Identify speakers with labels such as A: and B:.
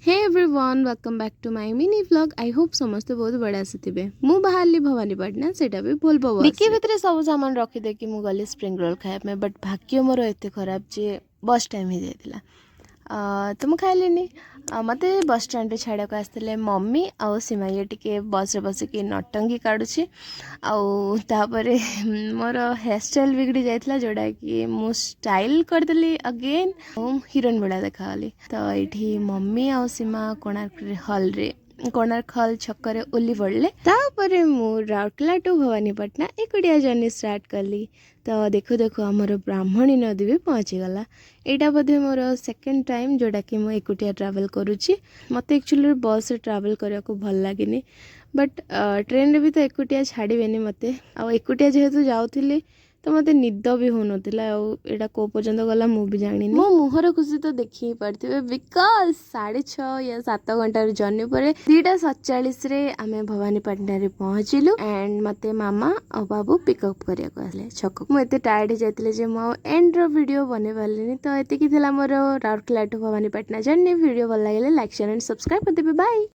A: Hey everyone welcome back to my mini vlog. I hope समस्त बहुत बड़ा से थे। मु बाहरली भवानीपाटना सेटा भी भूल डिक्की भितर सब सामान रखीदे कि मु गली स्प्रिंग रोल खाया बट भाग्य मोर एत खराब जे बस टाइम हो जाता तो मुझे खाइलिनी। मत बस स्टैंड छाड़ा को आसते मम्मी आउ सीमा ये टिके बस रे बसिकी नटंगी काढ़ुची आउे मोर हेयर स्टाइल बिगड़ी जाता जोड़ा कि मु स्टाइल करदेली अगेन हिरोइन बड़ा देखाली। तो ये मम्मी आउ सीमा कोणार्क हॉल छक्कर ओह्ली पड़े तापर मु राउरकेला टू भवानीपाटना एकुटिया जर्नी स्टार्ट कली। तो देखु देखु आमर ब्राह्मणी नदी भी पहुँचीगला। यहाँ बोधे मोर सेकेंड टाइम जोटा कि मुझे एकुटिया ट्रावेल करुच्ची। मत एक्चुअली बस ट्रावेल करने को भल लगे बट ट्रेन रे भी तो एकुटिया छाड़े मत आकुटिया जेहेतु जाऊली तो मत निद भी हो नाला को पर्यंत गला मु भी जानी मो मुहर खुशी तो देखी ही पारे बिकज 6:30 या 7 घंटार जर्नी पर 2:47 आम भवानीपाटना रे पहुँचलु एंड मत मामा और बाबू पिकअप करने आसे छक। मुझे टायर्ड हो जाती एंड रो वीडियो बने पारे तो ये मोर Rourkela to Bhawanipatna journey video भल लगे लाइक शेयर एंड सब्सक्राइब करदेवे। बाय।